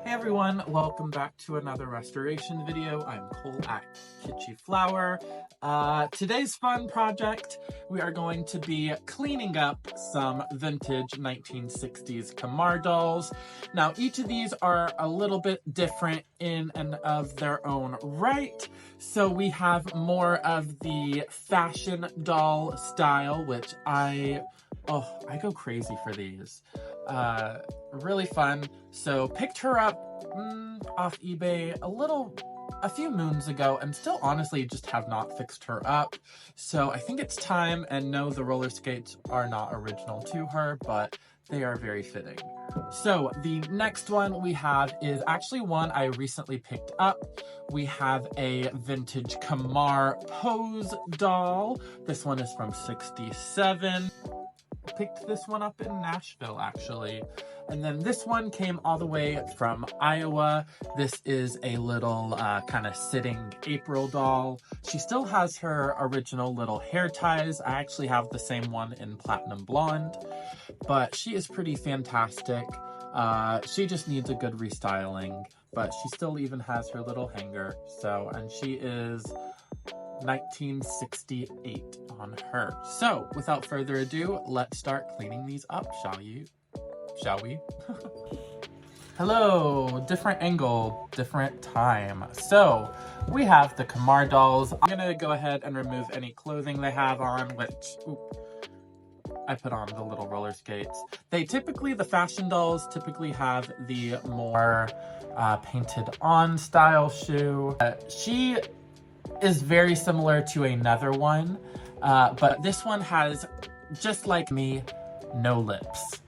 Hey everyone, welcome back to another restoration video. I'm Cole at Kitschy Flower. Today's fun project, we are going to be cleaning up some vintage 1960s Kamar dolls. Now each of these are a little bit different in and of their own right. So we have more of the fashion doll style, which I go crazy for these. Really fun. So picked her up off eBay a few moons ago and still honestly just have not fixed her up. So I think it's time, and no, the roller skates are not original to her, but they are very fitting. So the next one we have is actually one I recently picked up. We have a vintage Kamar pose doll. This one is from '67. Picked this one up in Nashville actually. And then this one came all the way from Iowa. This is a little kind of sitting April doll. She still has her original little hair ties. I actually have the same one in platinum blonde, but she is pretty fantastic. She just needs a good restyling, but she still even has her little hanger. So, and she is 1968 on her. So without further ado, let's start cleaning these up, shall we? Hello, different angle, different time. So we have the Kamar dolls. I'm gonna go ahead and remove any clothing they have on, which I put on the little roller skates. The fashion dolls typically have the more painted on style shoe. She is very similar to another one, but this one has, just like me, no lips.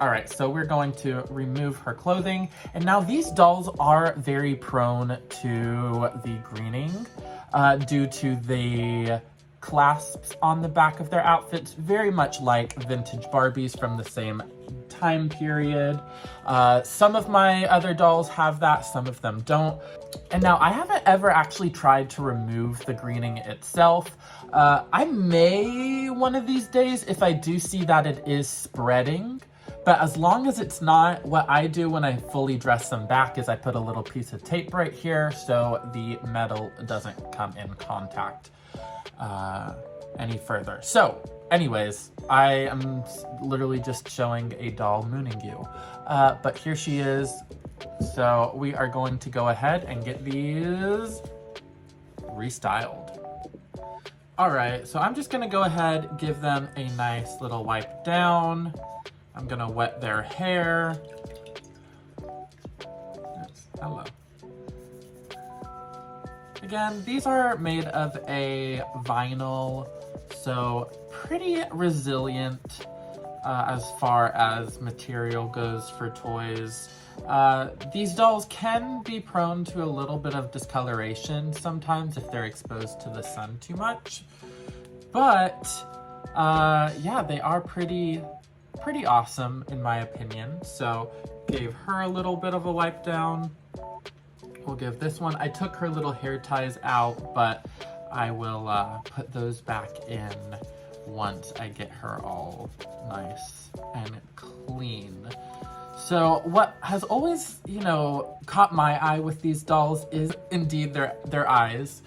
All right, so we're going to remove her clothing. And now these dolls are very prone to the greening due to the clasps on the back of their outfits, very much like vintage Barbies from the same time period. Some of my other dolls have that, some of them don't. And now I haven't ever actually tried to remove the greening itself. I may one of these days if I do see that it is spreading. But as long as it's not, what I do when I fully dress them back is I put a little piece of tape right here so the metal doesn't come in contact any further. So anyways, I am literally just showing a doll mooning you. But here she is. So we are going to go ahead and get these restyled. All right, so I'm just gonna go ahead, give them a nice little wipe down. I'm gonna wet their hair. Yes, hello. Again, these are made of a vinyl, so pretty resilient as far as material goes for toys. These dolls can be prone to a little bit of discoloration sometimes if they're exposed to the sun too much. But yeah, they are pretty awesome in my opinion. So gave her a little bit of a wipe down. We'll give this one, I took her little hair ties out, but I will put those back in once I get her all nice and clean. So what has always, caught my eye with these dolls is indeed their eyes.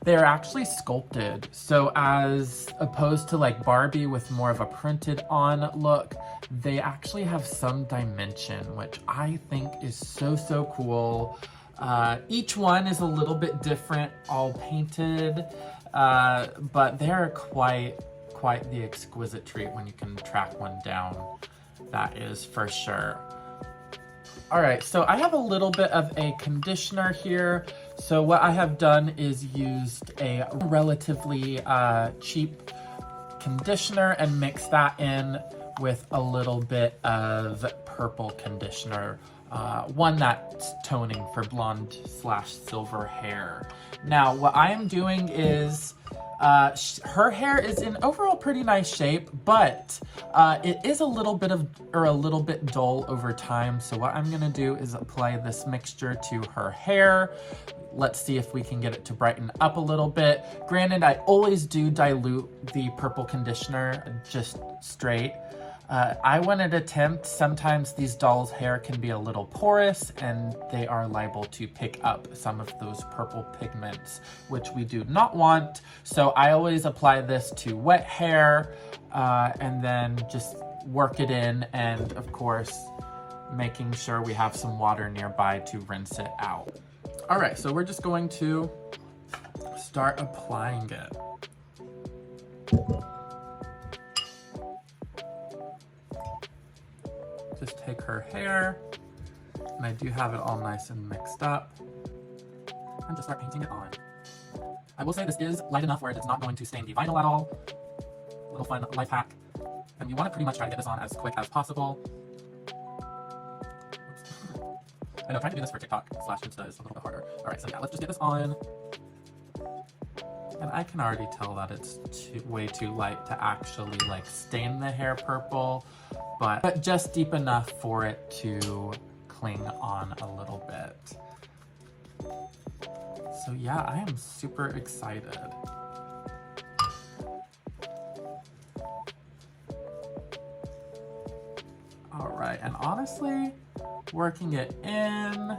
They're actually sculpted. So as opposed to like Barbie with more of a printed on look, they actually have some dimension, which I think is so cool. Each one is a little bit different, all painted, but they're quite the exquisite treat when you can track one down. That is for sure. All right, so I have a little bit of a conditioner here. So what I have done is used a relatively cheap conditioner and mixed that in with a little bit of purple conditioner, one that's toning for blonde/silver hair. Now, what I am doing is her hair is in overall pretty nice shape, but it is a little bit dull over time. So what I'm gonna do is apply this mixture to her hair. Let's see if we can get it to brighten up a little bit. Granted, I always do dilute the purple conditioner just straight. I wouldn't attempt. Sometimes these dolls' hair can be a little porous and they are liable to pick up some of those purple pigments, which we do not want. So I always apply this to wet hair and then just work it in, and of course, making sure we have some water nearby to rinse it out. All right, so we're just going to start applying it. Just take her hair, and I do have it all nice and mixed up, and just start painting it on. I will say this is light enough where it's not going to stain the vinyl at all. A little fun life hack. And you want to pretty much try to get this on as quick as possible. I know, trying to do this for TikTok / Insta is a little bit harder. All right, so yeah, let's just get this on. And I can already tell that it's way too light to actually like stain the hair purple, but just deep enough for it to cling on a little bit. So yeah, I am super excited. All right, and honestly, working it in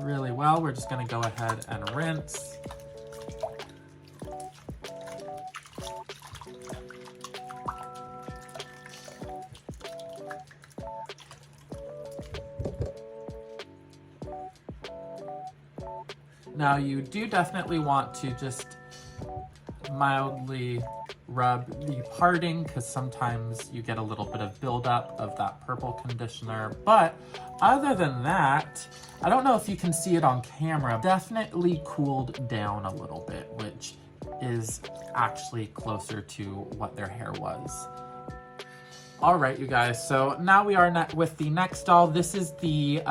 really well. We're just gonna go ahead and rinse. Now you do definitely want to just mildly rub the parting, because sometimes you get a little bit of buildup of that purple conditioner. But other than that, I don't know if you can see it on camera, definitely cooled down a little bit, which is actually closer to what their hair was. All right, you guys, so now we are with the next doll. This is the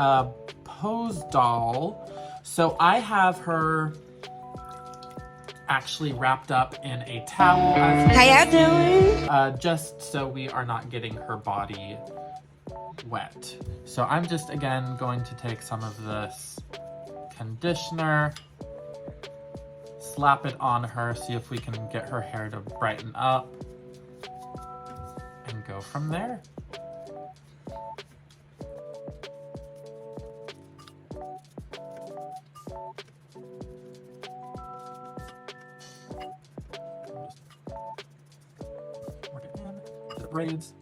Pose doll. So I have her actually wrapped up in a towel. How y'all doing? Just so we are not getting her body wet. So I'm just, again, going to take some of this conditioner, slap it on her, see if we can get her hair to brighten up, and go from there. Braids.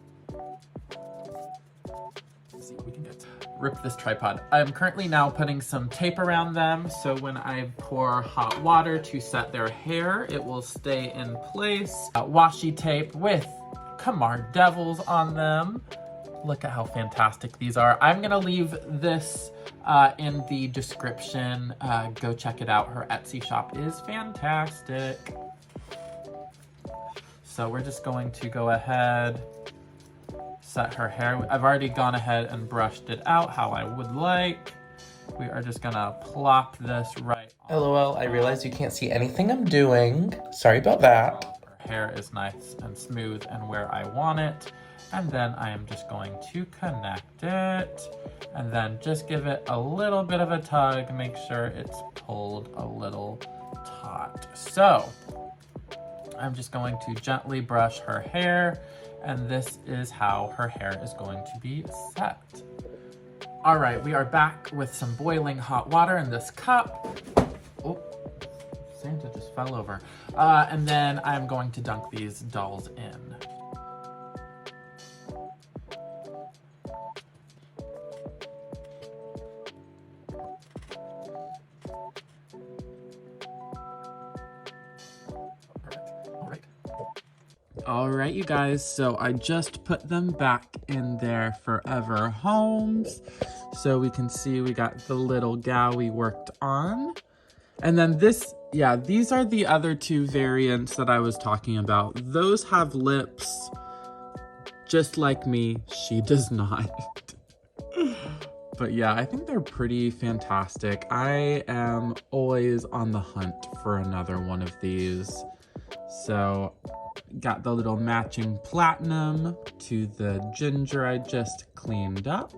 Let's see what we can get. Rip this tripod. I'm currently now putting some tape around them, so when I pour hot water to set their hair, it will stay in place. Washi tape with Kamar Devils on them. Look at how fantastic these are. I'm gonna leave this in the description. Go check it out. Her Etsy shop is fantastic. So we're just going to go ahead, set her hair. I've already gone ahead and brushed it out how I would like. We are just gonna plop this right on. LOL, I realize you can't see anything I'm doing. Sorry about that. Her hair is nice and smooth and where I want it. And then I am just going to connect it. And then just give it a little bit of a tug. Make sure it's pulled a little taut. So, I'm just going to gently brush her hair, and this is how her hair is going to be set. All right, we are back with some boiling hot water in this cup. Oh, Santa just fell over. And then I'm going to dunk these dolls in. All right, you guys, so I just put them back in their forever homes. So we can see we got the little gal we worked on. And then this, yeah, these are the other two variants that I was talking about. Those have lips just like me. She does not. But yeah, I think they're pretty fantastic. I am always on the hunt for another one of these. So got the little matching platinum to the ginger I just cleaned up.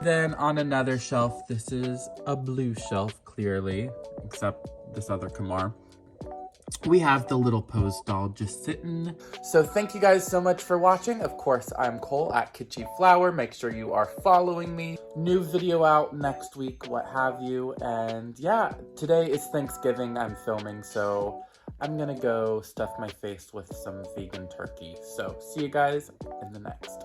Then on another shelf, this is a blue shelf, clearly, except this other Kamar. we have the little pose doll just sitting. So thank you guys so much for watching. Of course, I'm Cole at Kitschy Flower. Make sure you are following me. New video out next week, what have you. And yeah, today is Thanksgiving. I'm filming, so I'm gonna go stuff my face with some vegan turkey. So see you guys in the next.